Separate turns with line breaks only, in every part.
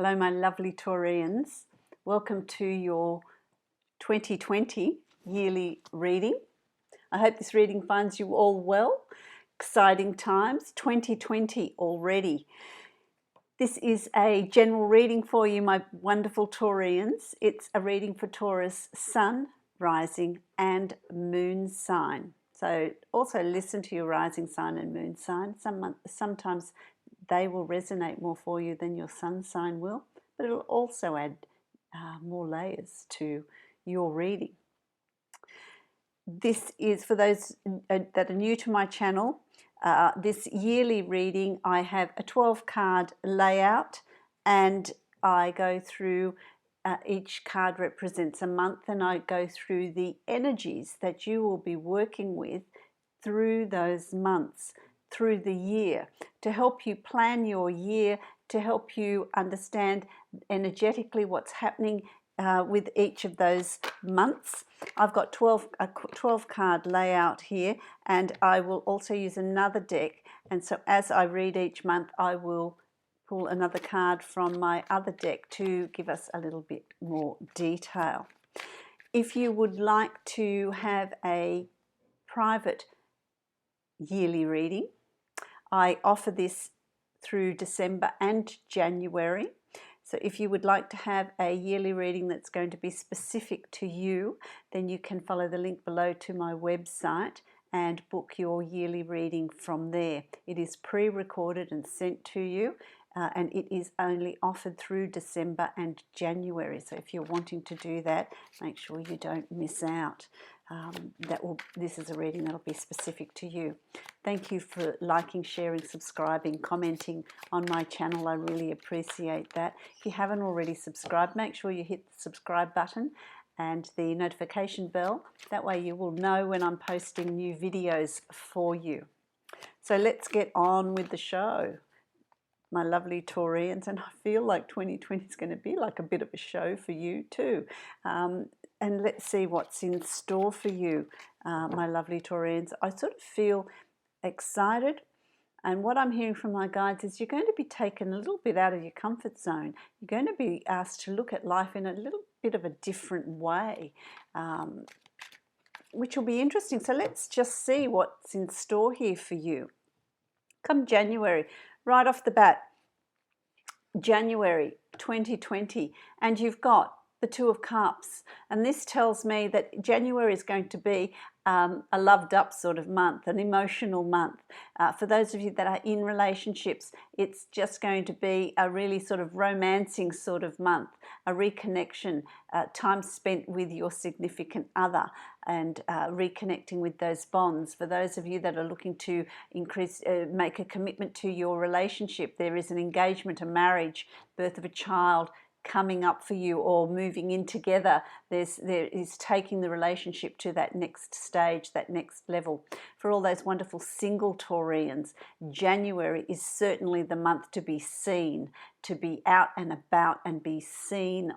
Hello, my lovely Taurians. Welcome to your 2020 yearly reading. I hope this reading finds you all well. Exciting times, 2020 already. This is a general reading for you, my wonderful Taurians. It's a reading for Taurus sun, rising and moon sign. So also listen to your rising sign and moon sign. Sometimes they will resonate more for you than your sun sign will, but it'll also add more layers to your reading. This is for those that are new to my channel. This yearly reading, I have a 12 card layout, and I go through each card represents a month, and I go through the energies that you will be working with through those months, through the year, to help you plan your year, to help you understand energetically what's happening with each of those months. I've got a 12 card layout here, and I will also use another deck, and so as I read each month I will pull another card from my other deck to give us a little bit more detail. If you would like to have a private yearly reading, I offer this through December and January. So if you would like to have a yearly reading that's going to be specific to you, then you can follow the link below to my website and book your yearly reading from there. It is pre-recorded and sent to you, and it is only offered through December and January. So if you're wanting to do that, make sure you don't miss out. This is a reading that'll be specific to you. Thank you for liking, sharing, subscribing, commenting on my channel. I really appreciate that. If you haven't already subscribed, make sure you hit the subscribe button and the notification bell. That way you will know when I'm posting new videos for you. So let's get on with the show, my lovely Taurians, and I feel like 2020 is going to be like a bit of a show for you too. And let's see what's in store for you, my lovely Taurians. I sort of feel excited, and what I'm hearing from my guides is you're going to be taken a little bit out of your comfort zone. You're going to be asked to look at life in a little bit of a different way, which will be interesting. So let's just see what's in store here for you. Come January, right off the bat, January 2020, and you've got the Two of Cups, and this tells me that January is going to be a loved up sort of month, an emotional month. For those of you that are in relationships, it's just going to be a really sort of romancing sort of month, a reconnection, time spent with your significant other, and reconnecting with those bonds. For those of you that are looking to make a commitment to your relationship, there is an engagement, a marriage, birth of a child coming up for you, or moving in together. There is taking the relationship to that next stage, that next level. For all those wonderful single Taurians, January is certainly the month to be seen, to be out and about and be seen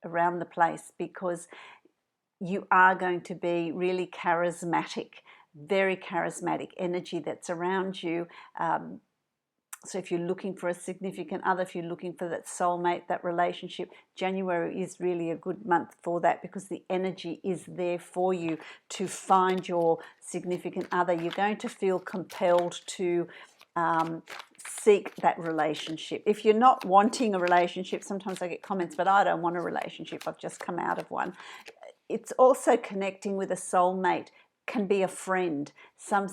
around the place, because you are going to be really charismatic, very charismatic energy that's around you. So if you're looking for a significant other, if you're looking for that soulmate, that relationship, January is really a good month for that, because the energy is there for you to find your significant other. You're going to feel compelled to seek that relationship. If you're not wanting a relationship, sometimes I get comments, but I don't want a relationship, I've just come out of one. It's also connecting with a soulmate. Can be a friend, some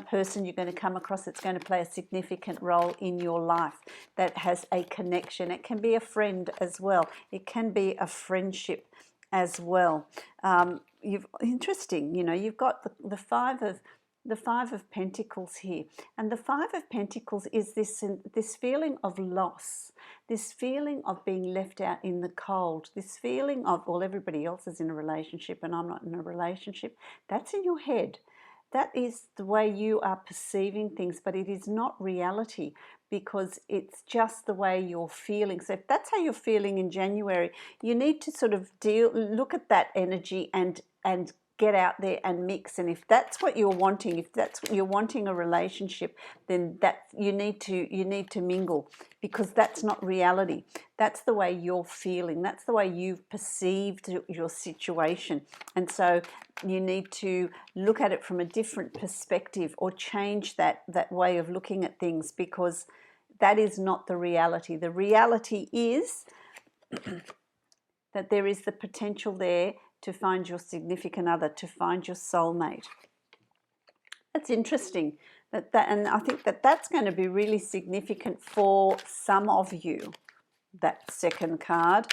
person you're going to come across that's going to play a significant role in your life, that has a connection. It can be a friend as well. It can be a friendship as well. Interesting, you know, you've got the Five of Pentacles here, and the Five of Pentacles is this feeling of loss, this feeling of being left out in the cold, this feeling of, well, everybody else is in a relationship and I'm not in a relationship. That's in your head. That is the way you are perceiving things, but it is not reality, because it's just the way you're feeling. So if that's how you're feeling in January, you need to sort of look at that energy and get out there and mix. And if that's what you're wanting, if that's what you're wanting, a relationship, then that you need to mingle, because that's not reality. That's the way you're feeling. That's the way you've perceived your situation. And so you need to look at it from a different perspective, or change that way of looking at things, because that is not the reality. The reality is that there is the potential there to find your significant other, to find your soulmate. That's interesting. And I think that's going to be really significant for some of you, that second card.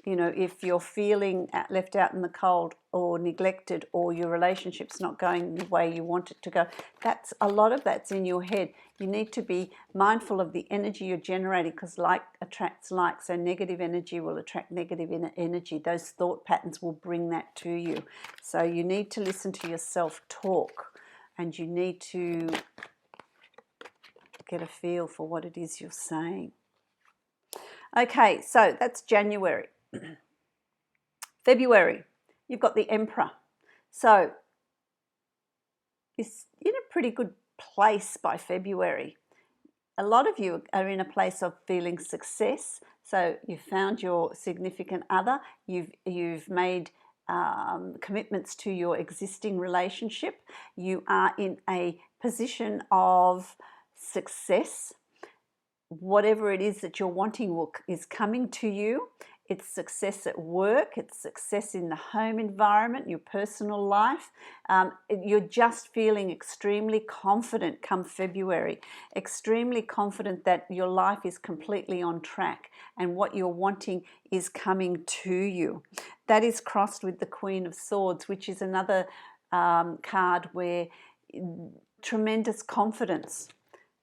You know, if you're feeling left out in the cold or neglected, or your relationship's not going the way you want it to go, that's a lot of that's in your head. You need to be mindful of the energy you're generating, because like attracts like. So negative energy will attract negative energy. Those thought patterns will bring that to you. So you need to listen to yourself talk, and you need to get a feel for what it is you're saying. Okay, so that's January. February, you've got the Emperor. So it's in a pretty good place by February. A lot of you are in a place of feeling success. So you've found your significant other. You've made commitments to your existing relationship. You are in a position of success. Whatever it is that you're wanting is coming to you. It's success at work, it's success in the home environment, your personal life. You're just feeling extremely confident come February, extremely confident that your life is completely on track and what you're wanting is coming to you. That is crossed with the Queen of Swords, which is another card where tremendous confidence.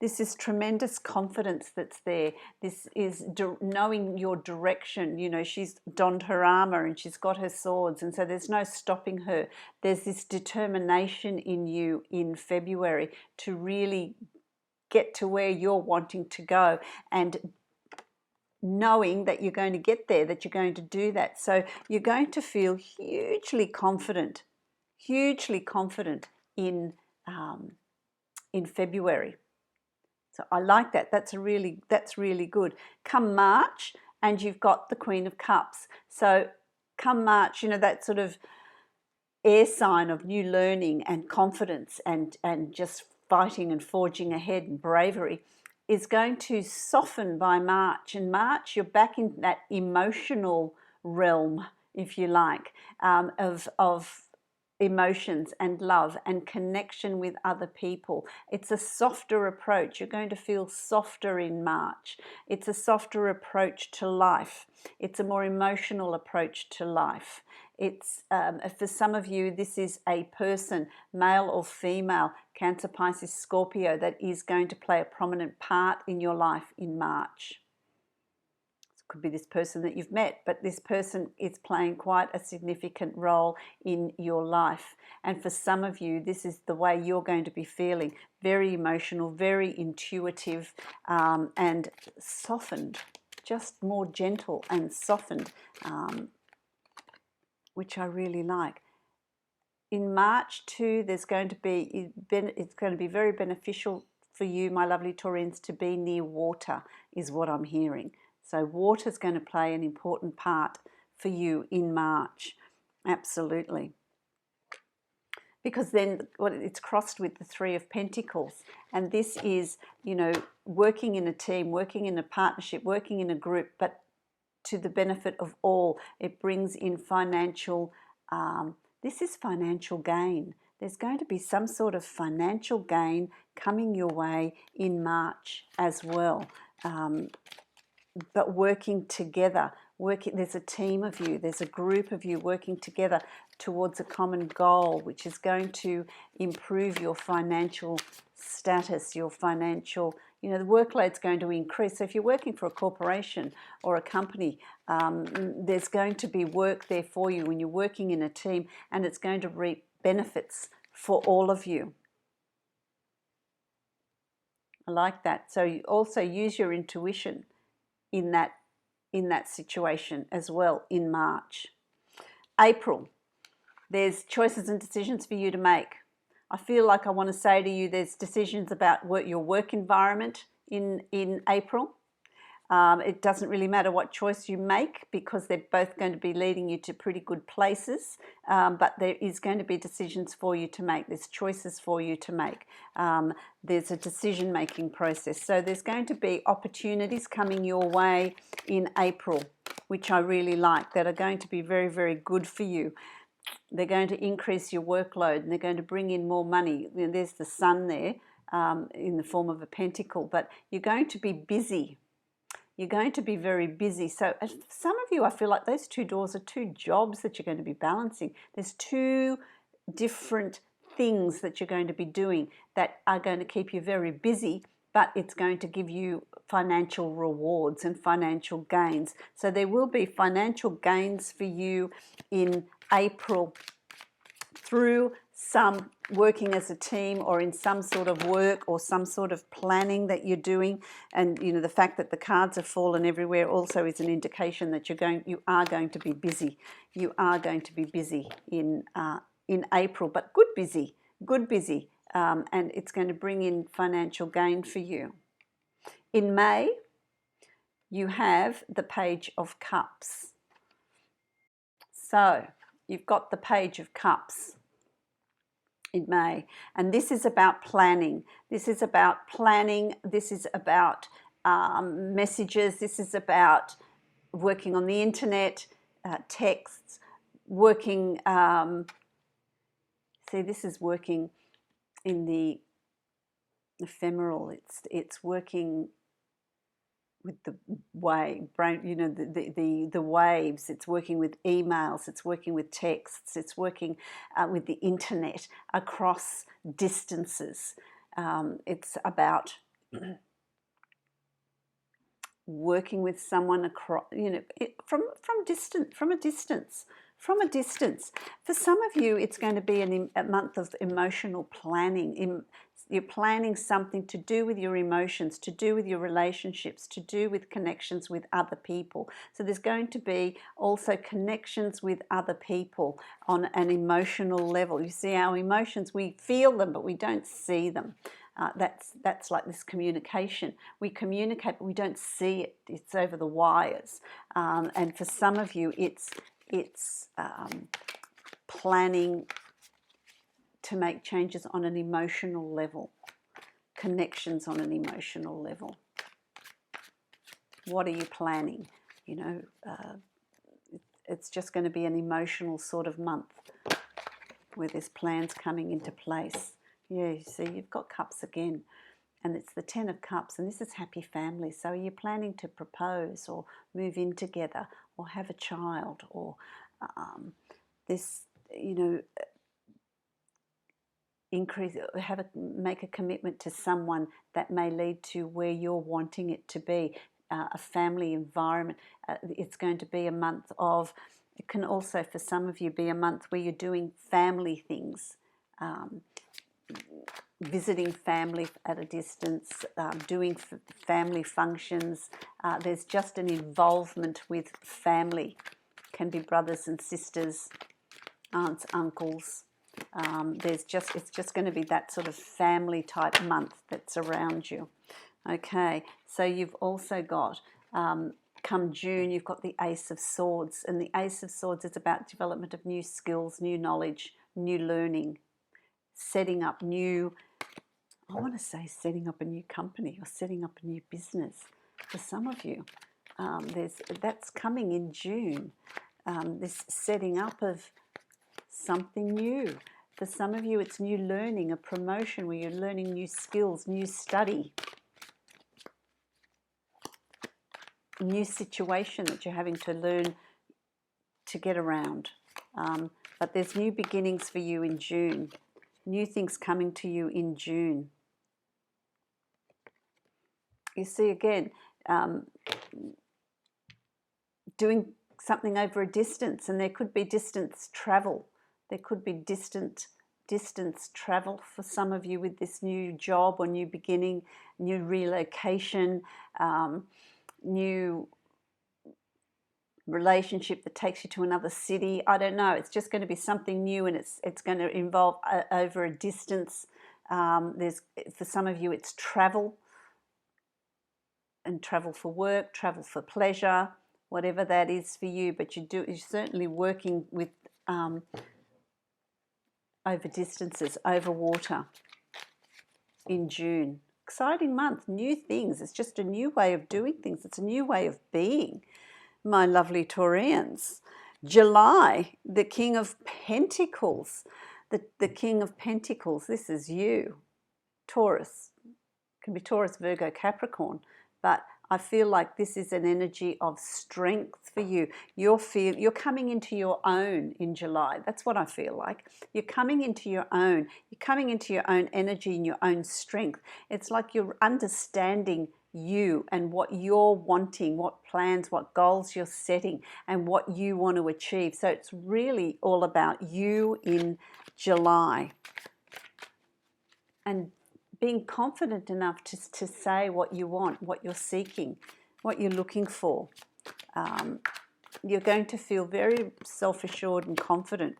This is tremendous confidence that's there. This is knowing your direction. You know, she's donned her armor and she's got her swords, and so there's no stopping her. There's this determination in you in February to really get to where you're wanting to go, and knowing that you're going to get there, that you're going to do that. So you're going to feel hugely confident in February. So I like that. That's really good. Come March, and you've got the Queen of Cups. So come March, you know, that sort of air sign of new learning and confidence and just fighting and forging ahead and bravery is going to soften by March. In March, you're back in that emotional realm, if you like, of emotions and love and connection with other people. It's a softer approach. You're going to feel softer in March. It's a softer approach to life. It's a more emotional approach to life. It's for some of you, this is a person, male or female, Cancer, Pisces, Scorpio, that is going to play a prominent part in your life in March. Could be this person that you've met, but this person is playing quite a significant role in your life. And for some of you, this is the way you're going to be feeling. Very emotional, very intuitive, and softened, just more gentle and softened, which I really like. In March too, it's going to be very beneficial for you, my lovely Taurines, to be near water, is what I'm hearing. So water is going to play an important part for you in March, absolutely. Because then it's crossed with the Three of Pentacles, and this is, you know, working in a team, working in a partnership, working in a group, but to the benefit of all. It brings in financial, this is financial gain. There's going to be some sort of financial gain coming your way in March as well. But working together, there's a team of you, there's a group of you working together towards a common goal, which is going to improve your financial status, your financial, you know, the workload's going to increase. So if you're working for a corporation or a company, there's going to be work there for you when you're working in a team, and it's going to reap benefits for all of you. I like that. So you also use your intuition in that situation as well in March. April, there's choices and decisions for you to make. I feel like I want to say to you, there's decisions about your work environment in April. It doesn't really matter what choice you make because they're both going to be leading you to pretty good places, but there is going to be decisions for you to make. There's choices for you to make. There's a decision-making process. So there's going to be opportunities coming your way in April, which I really like, that are going to be very, very good for you. They're going to increase your workload and they're going to bring in more money. You know, there's the sun there in the form of a pentacle, but you're going to be busy. You're going to be very busy. So some of you, I feel like those two doors are two jobs that you're going to be balancing. There's two different things that you're going to be doing that are going to keep you very busy, but it's going to give you financial rewards and financial gains. So there will be financial gains for you in April through some working as a team or in some sort of work or some sort of planning that you're doing. And you know, the fact that the cards have fallen everywhere also is an indication that you are going to be busy. You are going to be busy in April, but good busy, and it's going to bring in financial gain for you. In May, you have the Page of Cups. So you've got the Page of Cups in May, and this is about planning. This is about planning. This is about messages. This is about working on the internet, texts, working. See, this is working in the ephemeral. It's working with the wave, you know, the waves. It's working with emails. It's working with texts. It's working with the internet across distances. It's about working with someone across, you know, from a distance. For some of you, it's going to be a month of emotional planning. You're planning something to do with your emotions, to do with your relationships, to do with connections with other people. So there's going to be also connections with other people on an emotional level. You see, our emotions, we feel them, but we don't see them. That's like this communication. We communicate, but we don't see it. It's over the wires. And for some of you, it's planning to make changes on an emotional level, connections on an emotional level. What are you planning? You know, it's just going to be an emotional sort of month where there's plans coming into place. Yeah, you see, you've got cups again, and it's the 10 of Cups, and this is happy family. So you're planning to propose or move in together or have a child or this, you know, make a commitment to someone that may lead to where you're wanting it to be, a family environment. It's going to be a month of, it can also for some of you be a month where you're doing family things, visiting family at a distance, doing family functions. There's just an involvement with family. Can be brothers and sisters, aunts, uncles. It's just going to be that sort of family type month that's around you. Okay, so you've also got, come June, you've got the Ace of Swords, and the Ace of Swords is about development of new skills, new knowledge, new learning, setting up new, I want to say setting up a new company or setting up a new business. For some of you, that's coming in June, this setting up of something new. For some of you, it's new learning, a promotion where you're learning new skills, new study, new situation that you're having to learn to get around. But there's new beginnings for you in June, new things coming to you in June. You see again, doing something over a distance, and there could be distance travel. There could be distance travel for some of you with this new job or new beginning, new relocation, new relationship that takes you to another city. I don't know. It's just going to be something new, and it's going to involve over a distance. For some of you, it's travel, and travel for work, travel for pleasure, whatever that is for you. But you're certainly working with over distances, over water in June. Exciting month, new things. It's just a new way of doing things. It's a new way of being, my lovely Taurians. July, the King of Pentacles. The King of Pentacles, this is you. Taurus. Can be Taurus, Virgo, Capricorn. But I feel like this is an energy of strength for you. You're coming into your own in July. That's what I feel like. You're coming into your own. You're coming into your own energy and your own strength. It's like you're understanding you and what you're wanting, what plans, what goals you're setting, and what you want to achieve. So it's really all about you in July. And being confident enough to say what you want, what you're seeking, what you're looking for. You're going to feel very self-assured and confident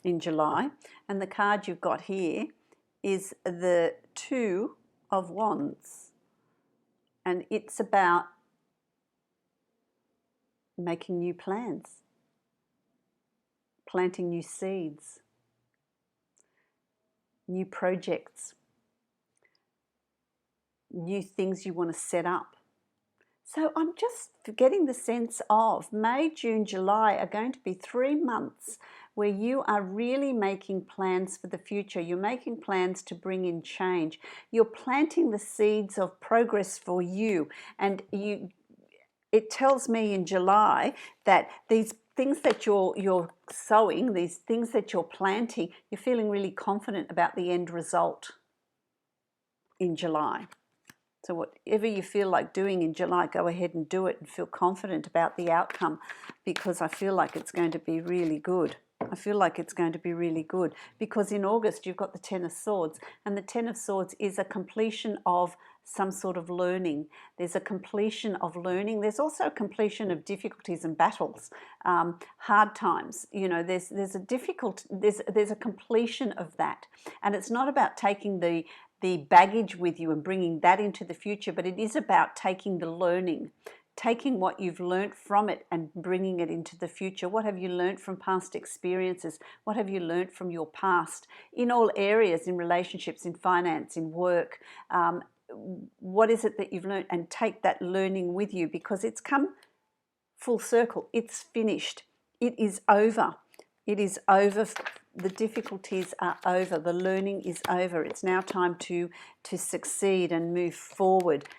in July. And the card you've got here is the Two of Wands. And it's about making new plans, planting new seeds, new projects, new things you want to set up. So I'm just getting the sense of May, June, July are going to be 3 months where you are really making plans for the future. You're making plans to bring in change. You're planting the seeds of progress for you. And it tells me in July that these things that you're sowing, these things that you're planting, you're feeling really confident about the end result in July. So whatever you feel like doing in July, go ahead and do it and feel confident about the outcome, because I feel like it's going to be really good. I feel like it's going to be really good because in August you've got the Ten of Swords, and the Ten of Swords is a completion of some sort of learning. There's a completion of learning. There's also a completion of difficulties and battles, hard times. You know, there's a completion of that, and it's not about taking the baggage with you and bringing that into the future, but it is about taking the learning, taking what you've learnt from it and bringing it into the future. What have you learnt from past experiences? What have you learnt from your past in all areas, in relationships, in finance, in work? What is it that you've learnt? And take that learning with you, because it's come full circle. It's finished. It is over. It is over. The difficulties are over. The learning is over. It's now time to succeed and move forward.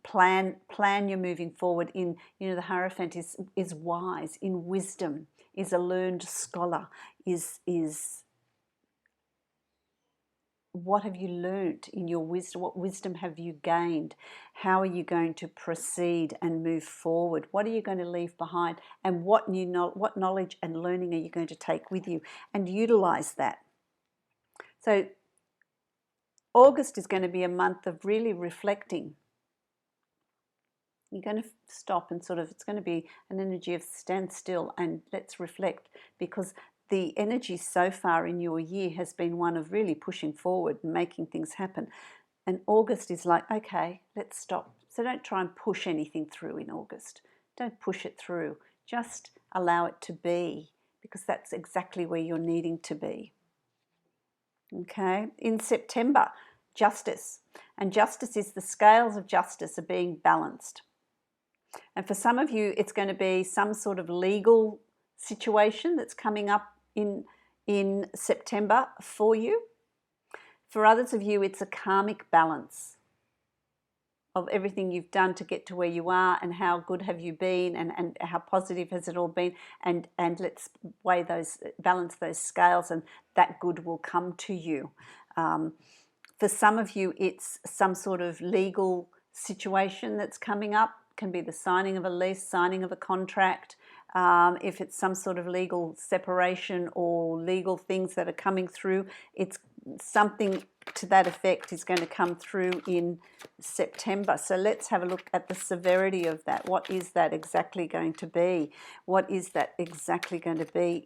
Plan your moving forward in, you know, the Hierophant is wise, in wisdom, is a learned scholar, is what have you learnt in your wisdom? What wisdom have you gained? How are you going to proceed and move forward? What are you going to leave behind? And what knowledge and learning are you going to take with you and utilize that? So August is going to be a month of really reflecting. You're going to stop and it's going to be an energy of stand still and let's reflect, because the energy so far in your year has been one of really pushing forward and making things happen. And August is like, okay, let's stop. So don't try and push anything through in August. Don't push it through. Just allow it to be, because that's exactly where you're needing to be. Okay, in September, justice. And justice is the scales of justice are being balanced. And for some of you, it's going to be some sort of legal situation that's coming up in September for you. For others of you, it's a karmic balance of everything you've done to get to where you are, and how good have you been, and how positive has it all been, and let's balance those scales, and that good will come to you. For some of you, it's some sort of legal situation that's coming up. Can be the signing of a lease, signing of a contract. If it's some sort of legal separation or legal things that are coming through, it's something to that effect is going to come through in September. So let's have a look at the severity of that. What is that exactly going to be? What is that exactly going to be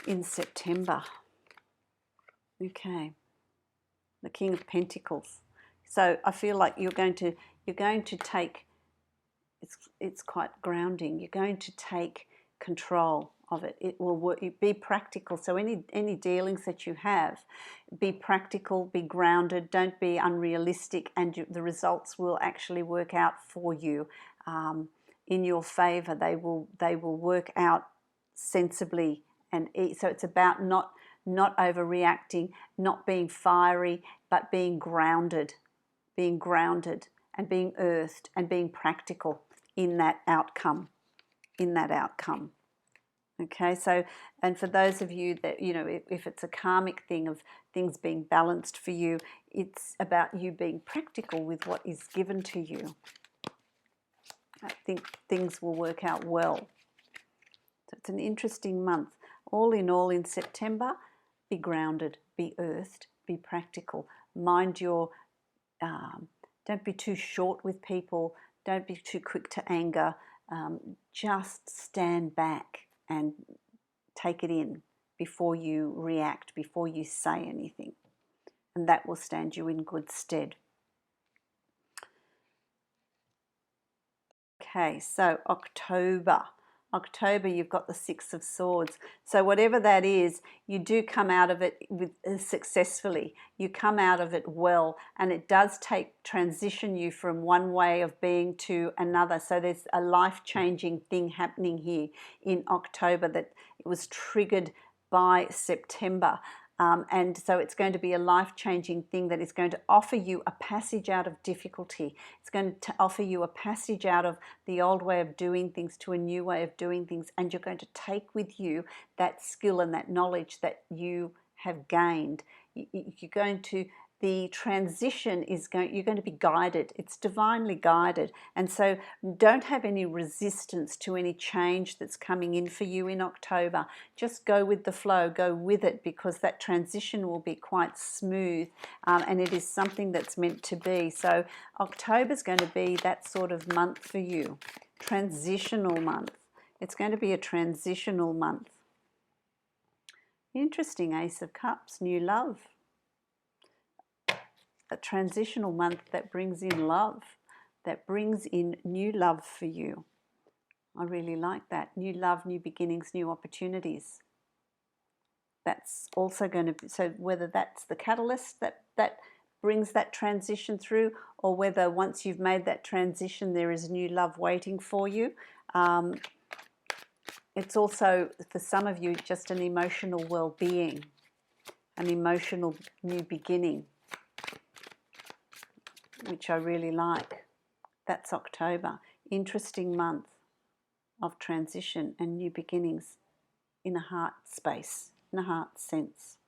in September? Okay, the King of Pentacles. So I feel like you're going to take, it's quite grounding. You're going to take control of it. It will work. Be practical. So any dealings that you have, be practical, be grounded. Don't be unrealistic, and the results will actually work out for you in your favor. They will work out sensibly, and so it's about not overreacting, not being fiery, but being grounded and being earthed and being practical in that outcome. Okay, so, and for those of you that, you know, if it's a karmic thing of things being balanced for you, it's about you being practical with what is given to you. I think things will work out well. So it's an interesting month. All in all, in September, be grounded, be earthed, be practical. Mind your, don't be too short with people, don't be too quick to anger. Just stand back and take it in before you react, before you say anything. And that will stand you in good stead. Okay, so October, you've got the Six of Swords. So whatever that is, you do come out of it successfully. You come out of it well, and it does transition you from one way of being to another. So there's a life-changing thing happening here in October that it was triggered by September. And so it's going to be a life-changing thing that is going to offer you a passage out of difficulty. It's going to offer you a passage out of the old way of doing things to a new way of doing things. And you're going to take with you that skill and that knowledge that you have gained. You're going to, the transition is you're going to be guided. It's divinely guided. And so don't have any resistance to any change that's coming in for you in October. Just go with the flow, go with it, because that transition will be quite smooth, and it is something that's meant to be. So October's going to be that sort of month for you. Transitional month. It's going to be a transitional month. Interesting, Ace of Cups, new love. A transitional month that brings in love, that brings in new love for you. I really like that. New love, new beginnings, new opportunities. That's also going to be, so whether that's the catalyst that brings that transition through, or whether once you've made that transition there is new love waiting for you. It's also, for some of you, just an emotional well-being, an emotional new beginning, which I really like. That's October. Interesting month of transition and new beginnings in a heart space, in a heart sense.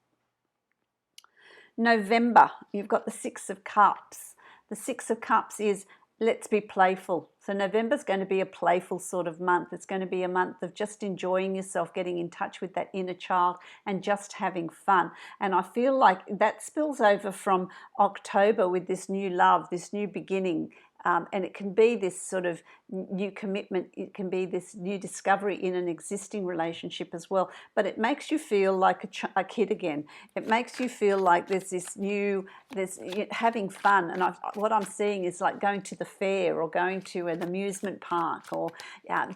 November, you've got the Six of Cups. The Six of Cups is, let's be playful. So November's going to be a playful sort of month. It's going to be a month of just enjoying yourself, getting in touch with that inner child and just having fun. And I feel like that spills over from October with this new love, this new beginning. And it can be this sort of new commitment. It can be this new discovery in an existing relationship as well. But it makes you feel like a kid again. It makes you feel like there's this new, having fun. And what I'm seeing is like going to the fair or going to an amusement park, or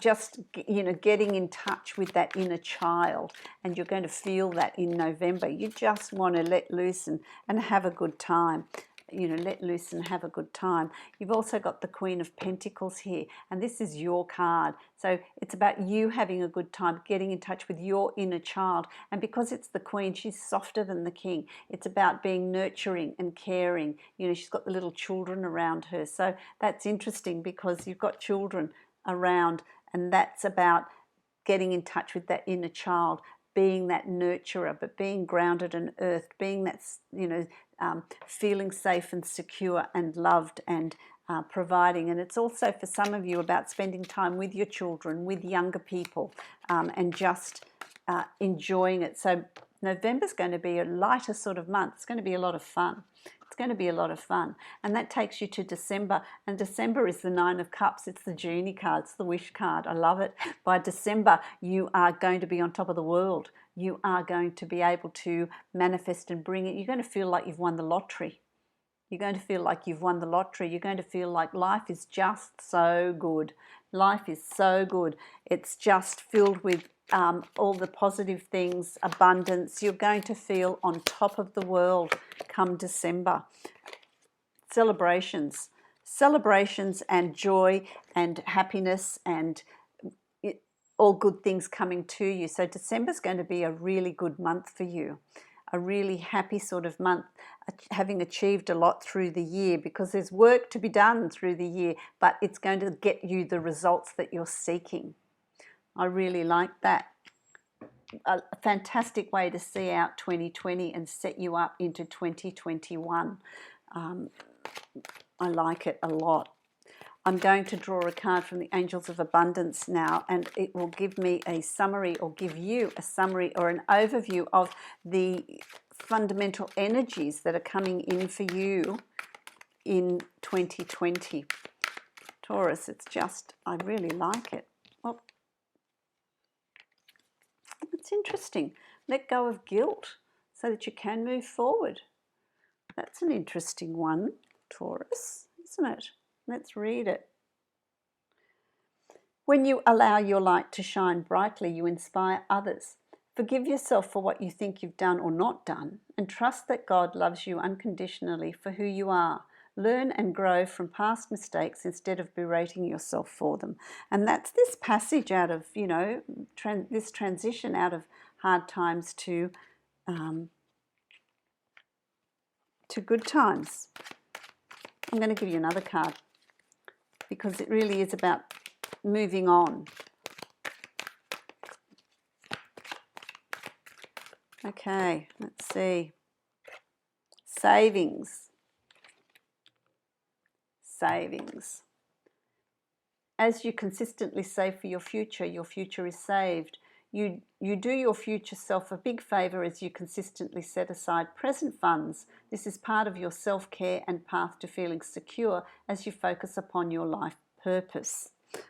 just, you know, getting in touch with that inner child. And you're going to feel that in November. You just want to let loose and have a good time. You know, let loose and have a good time. You've also got the Queen of Pentacles here, and this is your card. So it's about you having a good time, getting in touch with your inner child. And because it's the Queen, she's softer than the King. It's about being nurturing and caring. You know, she's got the little children around her. So that's interesting because you've got children around, and that's about getting in touch with that inner child, being that nurturer, but being grounded and earthed, being that, you know, feeling safe and secure and loved and providing. And it's also for some of you about spending time with your children, with younger people, and just enjoying it. So November's going to be a lighter sort of month. It's going to be a lot of fun. It's going to be a lot of fun. And that takes you to December. And December is the Nine of Cups. It's the genie card. It's the wish card. I love it. By December, you are going to be on top of the world. You are going to be able to manifest and bring it. You're going to feel like you've won the lottery. You're going to feel like you've won the lottery. You're going to feel like life is just so good. Life is so good. It's just filled with all the positive things, abundance. You're going to feel on top of the world come December. Celebrations. Celebrations and joy and happiness and all good things coming to you. So December's going to be a really good month for you. A really happy sort of month, having achieved a lot through the year, because there's work to be done through the year, but it's going to get you the results that you're seeking. I really like that. A fantastic way to see out 2020 and set you up into 2021. I like it a lot. I'm going to draw a card from the Angels of Abundance now, and it will give me a summary, or give you a summary or an overview of the fundamental energies that are coming in for you in 2020. Taurus, it's just, I really like it. Oh, it's interesting. Let go of guilt so that you can move forward. That's an interesting one, Taurus, isn't it? Let's read it. When you allow your light to shine brightly, you inspire others. Forgive yourself for what you think you've done or not done, and trust that God loves you unconditionally for who you are. Learn and grow from past mistakes instead of berating yourself for them. And that's this passage out of, you know, this transition out of hard times to good times. I'm going to give you another card, because it really is about moving on. Okay, let's see. Savings. Savings. As you consistently save for your future is saved. You do your future self a big favour as you consistently set aside present funds. This is part of your self-care and path to feeling secure as you focus upon your life purpose.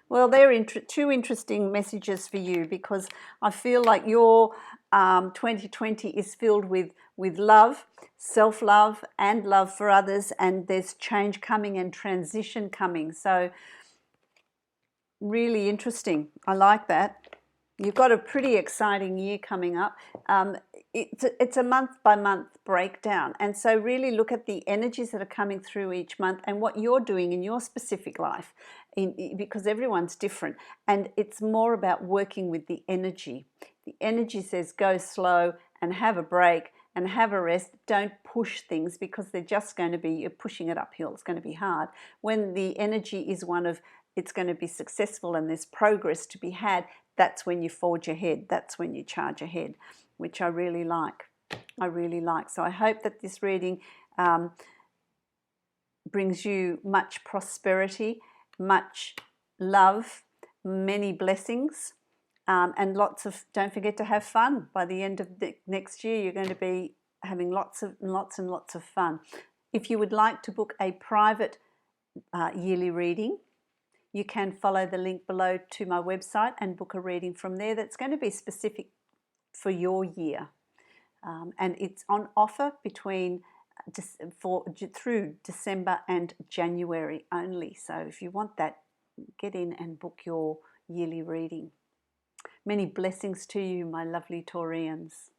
Well, they're two interesting messages for you, because I feel like your 2020 is filled with love, self-love and love for others, and there's change coming and transition coming. So really interesting. I like that. You've got a pretty exciting year coming up. It's a month-by-month breakdown. And so really look at the energies that are coming through each month and what you're doing in your specific life, because everyone's different. And it's more about working with the energy. The energy says go slow and have a break and have a rest. Don't push things, because they're just going to be, you're pushing it uphill. It's going to be hard. When the energy is one of it's going to be successful and there's progress to be had, that's when you forge ahead. That's when you charge ahead, which I really like. I really like. So I hope that this reading brings you much prosperity, much love, many blessings, and lots of, don't forget to have fun. By the end of the next year, you're going to be having lots and lots of fun. If you would like to book a private yearly reading, you can follow the link below to my website and book a reading from there that's going to be specific for your year. And it's on offer through December and January only. So if you want that, get in and book your yearly reading. Many blessings to you, my lovely Taurians.